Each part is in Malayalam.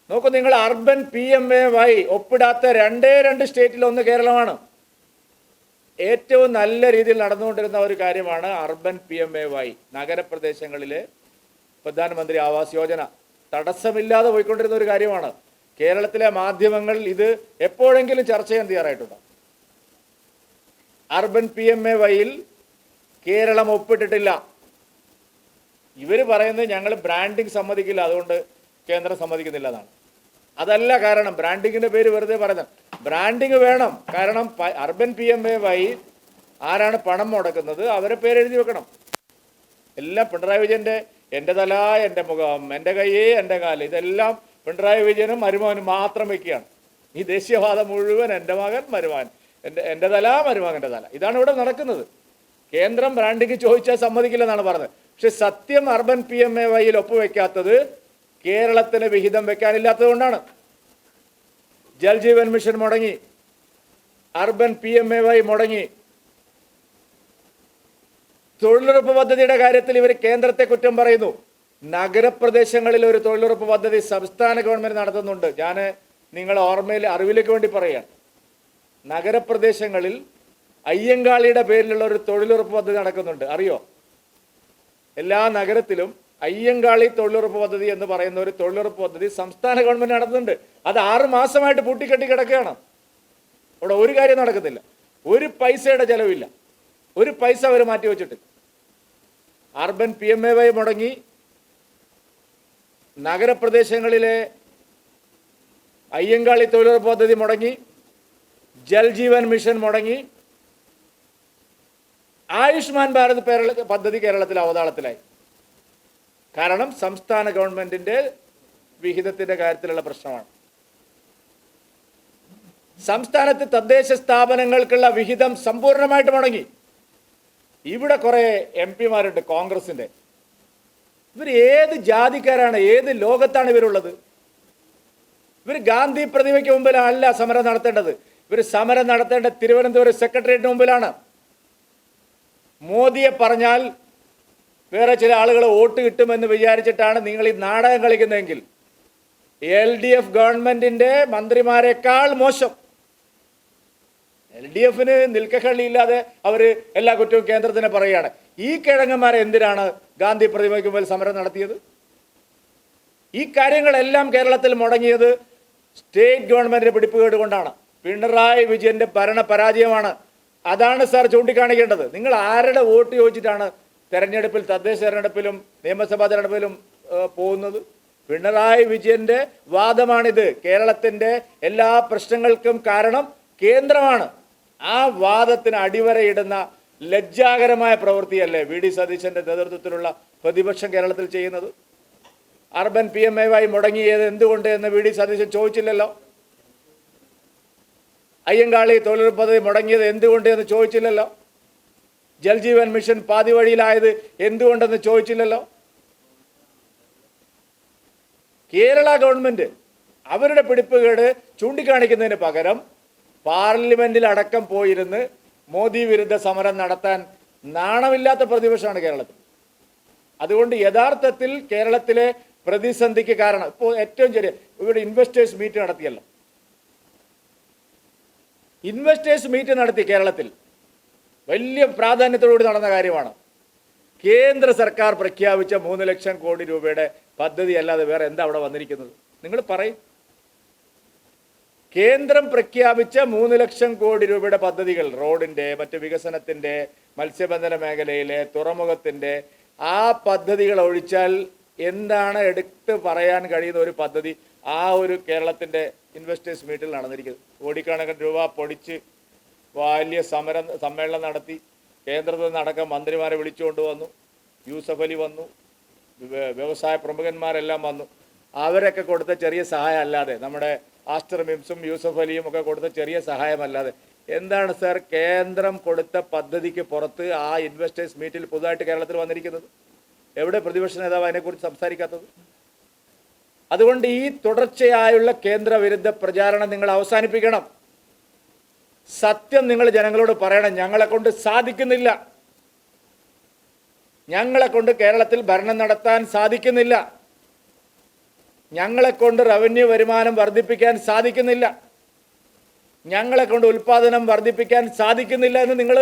നോക്കൂ നിങ്ങൾ, അർബൻ PMAY ഒപ്പിടാത്ത രണ്ട് സ്റ്റേറ്റിൽ ഒന്ന് കേരളമാണ്. ഏറ്റവും നല്ല രീതിയിൽ നടന്നുകൊണ്ടിരുന്ന ഒരു കാര്യമാണ് അർബൻ PMAY, നഗരപ്രദേശങ്ങളിലെ പ്രധാനമന്ത്രി ആവാസ് യോജന. തടസ്സമില്ലാതെ പോയിക്കൊണ്ടിരുന്ന ഒരു കാര്യമാണ്. കേരളത്തിലെ മാധ്യമങ്ങൾ ഇത് എപ്പോഴെങ്കിലും ചർച്ച ചെയ്യാൻ തയ്യാറായിട്ടുണ്ട്. അർബൻ PMAYയിൽ കേരളം ഒപ്പിട്ടിട്ടില്ല. ഇവർ പറയുന്നത് ഞങ്ങൾ ബ്രാൻഡിങ് സമ്മതിക്കില്ല, അതുകൊണ്ട് കേന്ദ്രം സമ്മതിക്കുന്നില്ല എന്നാണ്. അതല്ല കാരണം. ബ്രാൻഡിങ്ങിൻ്റെ പേര് വെറുതെ പറയുന്നത്. ബ്രാൻഡിങ് വേണം. കാരണം അർബൻ PMAY ആരാണ് പണം മുടക്കുന്നത് അവരെ പേരെഴുതി വെക്കണം. എല്ലാം പിണറായി വിജയൻ്റെ എൻ്റെ തല എൻ്റെ മുഖം, എൻ്റെ കൈ എൻ്റെ കാല്, ഇതെല്ലാം പിണറായി വിജയനും മരുമകനും മാത്രം വയ്ക്കുകയാണ്. ഈ ദേശീയവാദം മുഴുവൻ എൻ്റെ മകൻ മരുമകൻ, എൻ്റെ തല മരുമകൻ്റെ തല, ഇതാണ് ഇവിടെ നടക്കുന്നത്. കേന്ദ്രം ബ്രാൻഡിങ് ചോദിച്ചാൽ സമ്മതിക്കില്ലെന്നാണ് പറഞ്ഞത്. പക്ഷെ സത്യം അർബൻ PMAYയിൽ ഒപ്പുവെക്കാത്തത് കേരളത്തിന് വിഹിതം വെക്കാനില്ലാത്തത് കൊണ്ടാണ്. ജൽജീവൻ മിഷൻ മുടങ്ങി, അർബൻ PMAY മുടങ്ങി. തൊഴിലുറപ്പ് പദ്ധതിയുടെ കാര്യത്തിൽ ഇവർ കേന്ദ്രത്തെ കുറ്റം പറയുന്നു. നഗരപ്രദേശങ്ങളിൽ ഒരു തൊഴിലുറപ്പ് പദ്ധതി സംസ്ഥാന ഗവൺമെന്റ് നടത്തുന്നുണ്ട്. ഞാൻ നിങ്ങളെ അറിവിലേക്ക് വേണ്ടി പറയുകയാണ്. നഗരപ്രദേശങ്ങളിൽ അയ്യങ്കാളിയുടെ പേരിലുള്ള ഒരു തൊഴിലുറപ്പ് പദ്ധതി നടക്കുന്നുണ്ട്, അറിയോ? എല്ലാ നഗരത്തിലും അയ്യങ്കാളി തൊഴിലുറപ്പ് പദ്ധതി എന്ന് പറയുന്ന ഒരു തൊഴിലുറപ്പ് പദ്ധതി സംസ്ഥാന ഗവൺമെന്റ് നടത്തുന്നുണ്ട്. അത് 6 മാസമായിട്ട് പൂട്ടിക്കെട്ടി കിടക്കുകയാണ്. അവിടെ ഒരു കാര്യം നടക്കുന്നില്ല. ഒരു പൈസയുടെ ചെലവില്ല, ഒരു പൈസ അവർ മാറ്റി വെച്ചിട്ടില്ല. അർബൻ PMAY മുടങ്ങി, നഗരപ്രദേശങ്ങളിലെ അയ്യങ്കാളി തൊഴിലുറപ്പ് പദ്ധതി മുടങ്ങി, ജൽജീവൻ മിഷൻ മുടങ്ങി, ആയുഷ്മാൻ ഭാരത് പദ്ധതി കേരളത്തിൽ അവതാളത്തിലായി. കാരണം സംസ്ഥാന ഗവൺമെന്റിന്റെ വിഹിതത്തിന്റെ കാര്യത്തിലുള്ള പ്രശ്നമാണ്. സംസ്ഥാനത്ത് തദ്ദേശ സ്ഥാപനങ്ങൾക്കുള്ള വിഹിതം സമ്പൂർണ്ണമായിട്ട് മുടങ്ങി. ഇവിടെ കുറെ MP മാരുണ്ട് കോൺഗ്രസിന്റെ. ഇവർ ഏത് ജാതിക്കാരാണ്, ഏത് ലോകത്താണ് ഇവരുള്ളത്? ഇവർ ഗാന്ധി പ്രതിമയ്ക്ക് മുമ്പിലല്ല സമരം നടത്തേണ്ടത്. ഇവർ സമരം നടത്തേണ്ട തിരുവനന്തപുരം സെക്രട്ടേറിയറ്റിന് മുമ്പിലാണ്. മോദിയെ പറഞ്ഞാൽ വേറെ ചില ആളുകൾ വോട്ട് കിട്ടുമെന്ന് വിചാരിച്ചിട്ടാണ് നിങ്ങൾ ഈ നാടകം കളിക്കുന്നതെങ്കിൽ LDF ഗവൺമെന്റിന്റെ മന്ത്രിമാരെക്കാൾ മോശം. LDFന് നിൽക്കക്കള്ളിയില്ലാതെ അവർ എല്ലാ കുറ്റവും കേന്ദ്രത്തിന് പറയുകയാണ്. ഈ കിഴങ്ങന്മാരെ എന്തിനാണ് ഗാന്ധി പ്രതിമയ്ക്ക് മുമ്പിൽ സമരം നടത്തിയത്? ഈ കാര്യങ്ങളെല്ലാം കേരളത്തിൽ മുടങ്ങിയത് സ്റ്റേറ്റ് ഗവൺമെന്റിന്റെ പിടിപ്പുകേട് കൊണ്ടാണ്. പിണറായി വിജയന്റെ ഭരണ പരാജയമാണ്. അതാണ് സാർ ചൂണ്ടിക്കാണിക്കേണ്ടത്. നിങ്ങൾ ആരുടെ വോട്ട് ചോദിച്ചിട്ടാണ് തെരഞ്ഞെടുപ്പിൽ, തദ്ദേശ തെരഞ്ഞെടുപ്പിലും നിയമസഭാ തെരഞ്ഞെടുപ്പിലും പോകുന്നത്? പിണറായി വിജയന്റെ വാദമാണിത്. കേരളത്തിന്റെ എല്ലാ പ്രശ്നങ്ങൾക്കും കാരണം കേന്ദ്രമാണ്. ആ വാദത്തിന് അടിവരയിടുന്ന ലജ്ജാകരമായ പ്രവൃത്തിയല്ലേ VD സതീശന്റെ നേതൃത്വത്തിലുള്ള പ്രതിപക്ഷം കേരളത്തിൽ ചെയ്യുന്നത്? അർബൻ PMAY മുടങ്ങിയത് എന്തുകൊണ്ട് എന്ന് VD സതീശൻ ചോദിച്ചില്ലല്ലോ. അയ്യങ്കാളി തൊഴിലുറപ്പ് പദ്ധതി മുടങ്ങിയത് എന്തുകൊണ്ട് എന്ന് ചോദിച്ചില്ലല്ലോ. ജൽജീവൻ മിഷൻ പാതി വഴിയിലായത് എന്തുകൊണ്ടെന്ന് ചോദിച്ചില്ലല്ലോ. കേരള ഗവൺമെന്റ് അവരുടെ പിടിപ്പുകേട് ചൂണ്ടിക്കാണിക്കുന്നതിന് പകരം പാർലമെന്റിൽ അടക്കം പോയിരുന്ന് മോദി വിരുദ്ധ സമരം നടത്താൻ നാണമില്ലാത്ത പ്രതിപക്ഷമാണ് കേരളത്തിൽ. അതുകൊണ്ട് യഥാർത്ഥത്തിൽ കേരളത്തിലെ പ്രതിസന്ധിക്ക് കാരണം ഇപ്പോൾ ഏറ്റവും ചെറിയ ഇവിടെ ഇൻവെസ്റ്റേഴ്സ് മീറ്റ് നടത്തിയല്ലോ. ഇൻവെസ്റ്റേഴ്സ് മീറ്റ് നടത്തി കേരളത്തിൽ വലിയ പ്രാധാന്യത്തോടുകൂടി നടന്ന കാര്യമാണ്. കേന്ദ്ര സർക്കാർ പ്രഖ്യാപിച്ച 3 ലക്ഷം കോടി രൂപയുടെ പദ്ധതി അല്ലാതെ വേറെ എന്താ അവിടെ വന്നിരിക്കുന്നത്? നിങ്ങൾ പറയും. കേന്ദ്രം പ്രഖ്യാപിച്ച 3 ലക്ഷം കോടി രൂപയുടെ പദ്ധതികൾ, റോഡിന്റെ, മറ്റ് വികസനത്തിന്റെ, മത്സ്യബന്ധന മേഖലയിലെ, തുറമുഖത്തിന്റെ, ആ പദ്ധതികൾ ഒഴിച്ചാൽ എന്താണ് എടുത്ത് പറയാൻ കഴിയുന്ന ഒരു പദ്ധതി ആ ഒരു കേരളത്തിന്റെ ഇൻവെസ്റ്റേഴ്സ് മീറ്റിൽ നടന്നിരിക്കുന്നത്? കോടിക്കണക്കിന് രൂപ പൊടിച്ച് വലിയ സമ്മേളനം നടത്തി. കേന്ദ്രത്തിൽ നിന്നടക്കം മന്ത്രിമാരെ വിളിച്ചുകൊണ്ട് വന്നു. യൂസഫ് അലി വന്നു, വ്യവസായ പ്രമുഖന്മാരെല്ലാം വന്നു. അവരൊക്കെ കൊടുത്ത ചെറിയ സഹായം അല്ലാതെ, നമ്മുടെ ആസ്റ്റർ മിംസും യൂസഫ് അലിയും ഒക്കെ കൊടുത്ത ചെറിയ സഹായമല്ലാതെ എന്താണ് സാർ കേന്ദ്രം കൊടുത്ത പദ്ധതിക്ക് പുറത്ത് ആ ഇൻവെസ്റ്റേഴ്സ് മീറ്റിൽ പുതുതായിട്ട് കേരളത്തിൽ വന്നിരിക്കുന്നത്? എവിടെ പ്രതിപക്ഷ നേതാവ് അതിനെക്കുറിച്ച് സംസാരിക്കാത്തത്? അതുകൊണ്ട് ഈ തുടർച്ചയായുള്ള കേന്ദ്ര വിരുദ്ധ പ്രചാരണം നിങ്ങൾ അവസാനിപ്പിക്കണം. സത്യം നിങ്ങൾ ജനങ്ങളോട് പറയണം. ഞങ്ങളെ കൊണ്ട് സാധിക്കുന്നില്ല, ഞങ്ങളെ കൊണ്ട് കേരളത്തിൽ ഭരണം നടത്താൻ സാധിക്കുന്നില്ല. ഞങ്ങളെ കൊണ്ട് റവന്യൂ വരുമാനം വർദ്ധിപ്പിക്കാൻ സാധിക്കുന്നില്ല, ഞങ്ങളെ കൊണ്ട് ഉൽപ്പാദനം വർദ്ധിപ്പിക്കാൻ സാധിക്കുന്നില്ല എന്ന് നിങ്ങൾ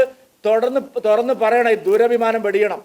തുറന്ന് പറയണം. ഈ ദുരഭിമാനം വെടിയണം.